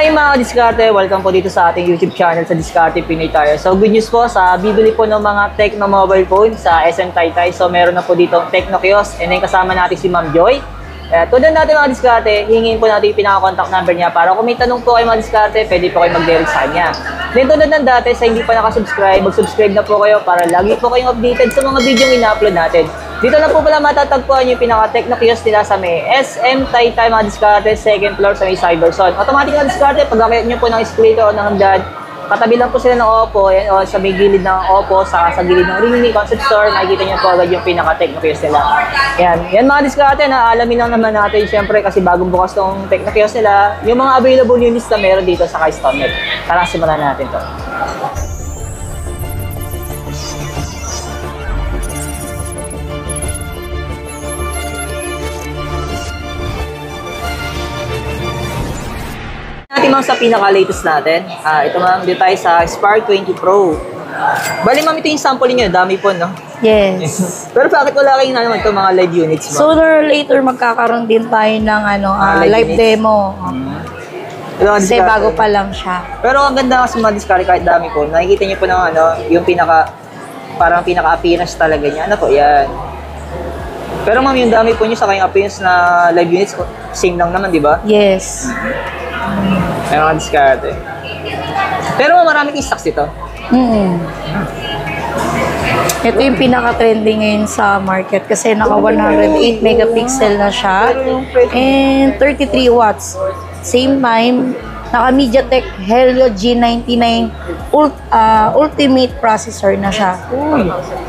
Hi mga diskarte, welcome po dito sa ating YouTube channel sa Diskarte Pinoy Tire. So good news po sa bibili po ng mga Tecno mobile phone sa SM Taytay. So meron na po dito ang Tecno Kiosk and then kasama natin si Ma'am Joy. Tulad natin mga diskarte, hingin po natin yung pinaka-contact number niya para kung may tanong po kayo mga diskarte, pwede po kayo mag-direct sa kanya. Then tulad ng dati, sa hindi pa nakasubscribe, mag-subscribe na po kayo para lagi po kayong updated sa mga video yung ina-upload natin. Dito lang po pala matatagpuan yung pinaka-Tecno Kiosk nila sa may SM Taytay mga diskarte, second floor sa may Cyberzone. Automatic na diskarte, pag-akit nyo po ng escalator o ng hagdan, katabi lang po sila ng Oppo, yan, o sa may gilid ng Oppo, sa gilid ng Realme Concept Store, makikita nyo po agad yung pinaka-Tecno Kiosk nila. Yan mga diskarte, alamin lang naman natin syempre kasi bagong bukas tong Tecno Kiosk nila, yung mga available units na meron dito sa Kaistonet. Tara, simulan natin to. Natin mga sa pinaka-latest natin. Ito ma'am, dito tayo sa Spark 20 Pro. Bali ma'am, ito yung sample niyo, dami po, no? Yes. Pero bakit wala kayong naman ito mga live units, ma'am? Sooner or later, magkakaroon din tayo ng live demo. Kasi bago pa lang siya. Pero ang ganda kasi mga diskarte kahit dami po. Nakikita niyo po ng yung parang pinaka-appearance talaga niya. Ano po, yan. Pero ma'am, yung dami po niyo sa kayong appearance na live units, same lang naman, di ba? Yes. May mga diskarte. Pero marami kayong stocks dito. Ito yung pinaka-trending ngayon sa market kasi naka 108 megapixel na siya and 33 watts. Same time, naka MediaTek Helio G99 Ultimate processor na siya.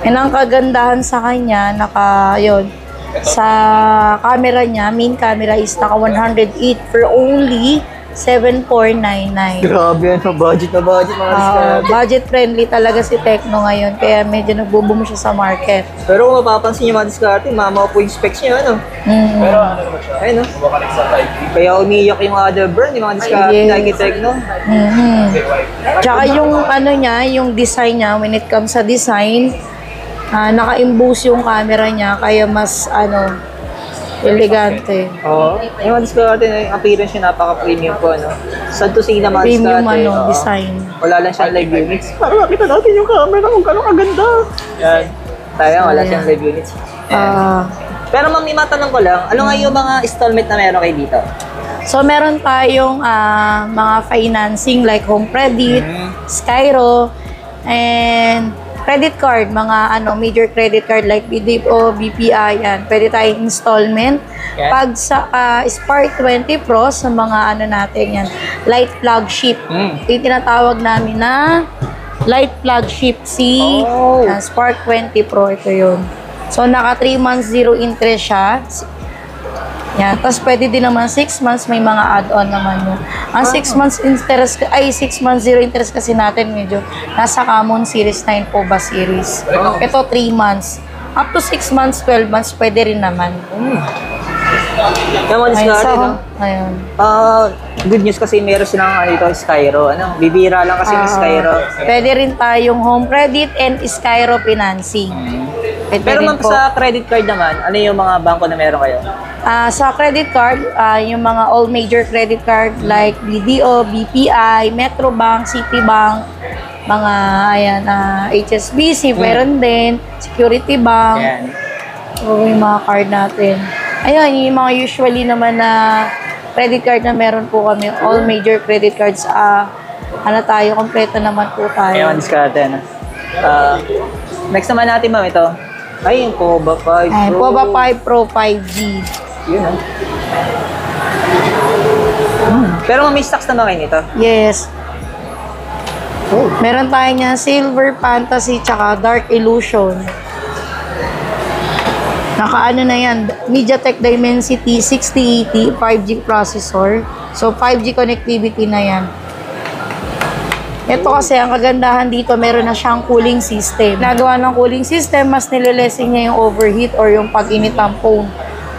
And ang kagandahan sa kanya, sa camera niya, main camera is naka 108 for only 7,499. Grabe yan, budget mga diskarte. Budget friendly talaga si Tecno ngayon, kaya medyo nagbo-boom siya sa market. Pero kung mapapansin niyo mga diskarte, mama po yung specs niya, ano? Pero ano naman siya? Ayun, no? Kaya umiyak yung other brand, yung mga diskarte, Nike Tecno. Tsaka yung niya, yung design niya, when it comes sa design, naka-imbose yung camera niya, kaya mas elegante. Oo. Yung mga diskarte, yung appearance niya napaka-premium po, ano? Sad to say na mga Premium diskarte. design. Wala lang siyang live units. Para makita natin yung camera kung gano'ng kaganda. Yan. Tayo, wala siyang live units. Pero ma'am, matanong ko lang, ano nga yung mga installment na meron kayo dito? So, meron tayong mga financing like home credit, Skyro, and credit card, mga major credit card like BDO, BPI, yan. Pwede tayong installment. Yeah. Pag sa Spark 20 Pro, sa mga natin yan, light flagship. Yung tinatawag namin na light flagship Spark 20 Pro, ito yun. So, naka 3 months zero interest siya. Yan. Tapos, pwede din naman 6 months, may mga add-on naman yun. Ang 6 months interest, 6 months zero interest kasi natin medyo nasa common series 9 po ba series. Ito 3 months. Up to 6 months, 12 months, pwede rin naman. Naman diskarte, no? Ayun. Good news kasi meron silang Skyro. Bibira lang kasi yung Skyro. Pwede rin tayong home credit and Skyro financing. Pero ma'am, sa credit card naman, ano yung mga bangko na meron kayo? Sa credit card, yung mga all major credit card like BDO, BPI, Metrobank, Citibank, mga HSBC, meron din, Security Bank. So, yung mga card natin. Ayun, yung mga usually naman na credit card na meron po kami, all major credit cards, tayo, kompleto naman po tayo. Ayun, diskarte na. Next naman natin ma'am, ito. Ay, yung POBA 5 Pro. Ay, POBA 5 Pro 5G. Yun, Pero may stocks na ba kayo nito? Yes. Meron tayo niya Silver Fantasy tsaka Dark Illusion. Na yan, MediaTek Dimensity 6080 5G processor. So, 5G connectivity na yan. Ito kasi, ang kagandahan dito, meron na siyang cooling system. Nagawa ng cooling system, mas nililessing niya yung overheat or yung pag-init ng phone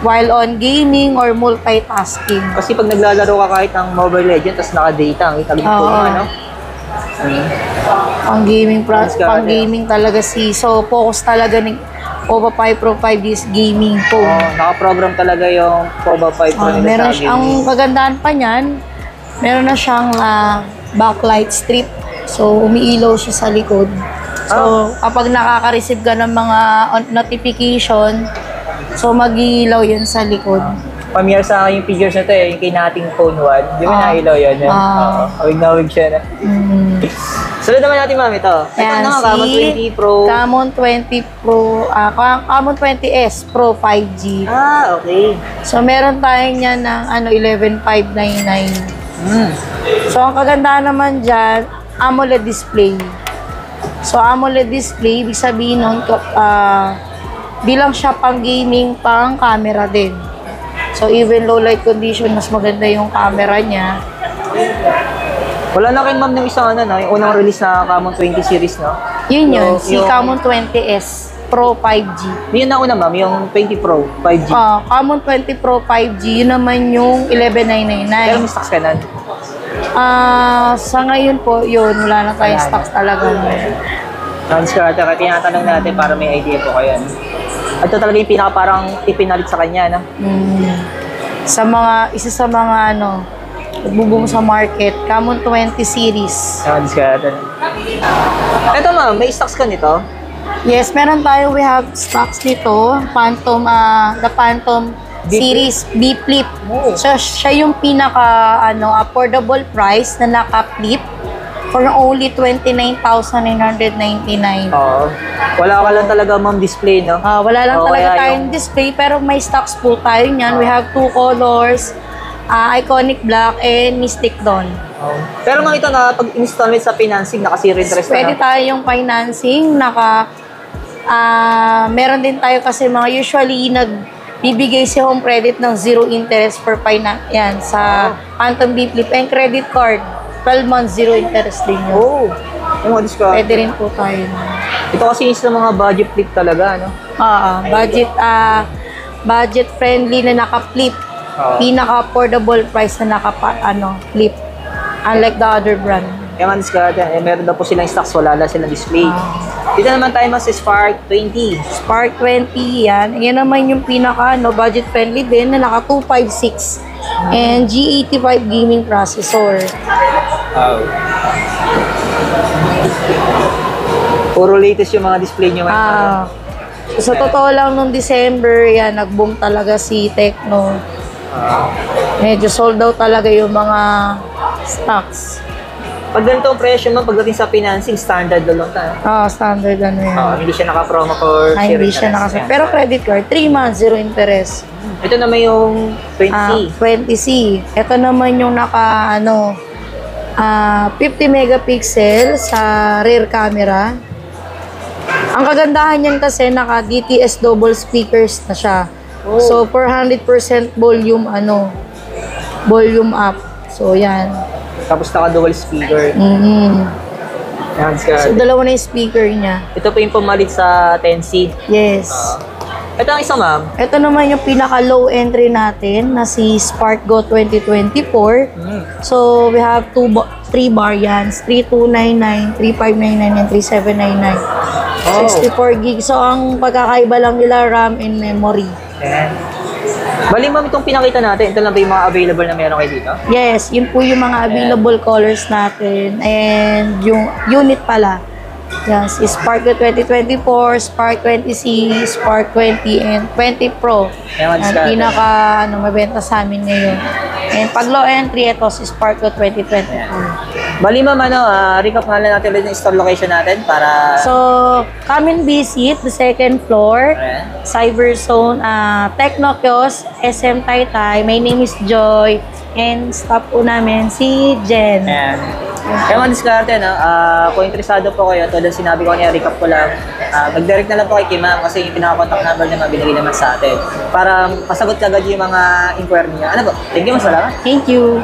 while on gaming or multitasking. Kasi pag naglalaro ka kahit ng Mobile Legends, tapos naka-data, ang itagin po Ang gaming talaga so focus talaga ni POBA 5 Pro 5 is gaming phone. Naka-program talaga yung POBA 5 Pro nila meron ang kagandahan pa niyan, Meron na siyang backlight strip. So, umiilaw siya sa likod. So, kapag nakaka-receive ka ng mga notification, so mag-iilaw yun sa likod. Familiar sa akin yung figures na to yung kay nating phone 1. Di ba nailaw yun? Awig siya na. Sunod naman natin, ma'am, ito. Yan, Ito na, Camon 20 Pro. Camon 20 Pro, Camon 20S Pro 5G. Okay. So, meron tayo niyan ng 11,599. So, ang kagandahan naman dyan, AMOLED display. So, AMOLED display, ibig sabihin nun, bilang siya pang gaming, pang camera din. So, even low light condition, mas maganda yung camera niya. Wala na kayo, ma'am, ng isang yung unang release na Camon 20 series, no? Yun, si Camon 20S Pro 5G. Yun na una, ma'am, yung 20 Pro 5G. Camon 20 Pro 5G, yun naman yung 11,999. Pero may stocks ka na? Sa ngayon po, yun, wala na tayong stocks talaga. Transcribe, kaya tinatanong natin para may idea po kayo. Ito talaga yung pinaka parang ipinalit sa kanya, no? Isa sa mga nagbubong sa market, Camon 20 series. Transcribe. Ito, ma'am, may stocks ka nito? Yes, meron tayo. We have stocks nito. Phantom, the Phantom series B Flip. So, siya yung pinaka affordable price na naka-flip for only 29,999. Wala ka lang talaga, ma'am, display, no? Wala lang talaga tayong display, pero may stocks po tayo niyan. We have 2 colors, Iconic Black and Mystic Dawn. Pero mga ito na pag-installment sa financing, naka-zero interest Pwede tayo yung financing, meron din tayo kasi mga usually nagbibigay si Home Credit ng 0 interest per finance. Yan, sa Phantom B Flip and credit card. 12 months, 0 interest din yun. Yung mga discount. Pwede rin po tayo. Ito kasi is ng mga budget flip talaga, no? Budget friendly na naka-flip. Pinaka-affordable price na flip. Unlike the other brand. Kaya man discount, meron na po silang stocks, wala lang silang display. Dito naman tayo mas Spark 20. Spark 20, yan. Yan naman yung pinaka budget friendly din na naka 256. And G85 gaming processor. Puro latest yung mga display nyo. Sa totoo lang, nung December, yan, nag-boom talaga si Tecno. Medyo sold out talaga yung mga stocks. Pag ganito ang presyo mo, pagdating sa financing, standard lang tayo. Standard yan. Hindi siya naka-promo for hindi siya naka-promo. Pero credit card, 3 months, 0 interest. Ito naman yung 20C. 20C. Ito naman yung 50 megapixel sa rear camera. Ang kagandahan niyan kasi naka DTS double speakers na siya. So 400% volume volume up. So yan. Tapos naka dual speaker. So dalawa na yung speaker niya. Ito po yung pumalit sa 10C. Yes. Ito ang isa, ma'am. Ito naman yung pinaka low entry natin na si Spark Go 2024. So we have 3 variants, 3299, 3599 and 3799. 64 gig. So ang pagkakaiba lang nila RAM and memory. Bali, ma'am, itong pinakita natin, ito lang ba yung mga available na meron kayo dito? Yes, yun po yung mga available colors natin. And yung unit pala. Yes, Spark 2024, Spark 20C, Spark 20 and 20 Pro. Ang pinaka mabenta sa amin ngayon. And pag low entry, ito si Spark 2024. Bali, ma'am, recap nga lang natin ulit yung store location natin para... So, come and visit the second floor, Cyberzone, Tecno Kiosk, SM Taytay. My name is Joy. And staff po namin si Jen. Kaya mga diskarte, kung interesado po kayo, tulad sinabi ko niya, recap ko lang, mag-direct na lang po kay ma'am kasi yung pinaka-contact number niya mabinigay naman sa atin para pasagot kagad yung mga inquiry niya. Ano po? Thank you, masalamat. Thank you.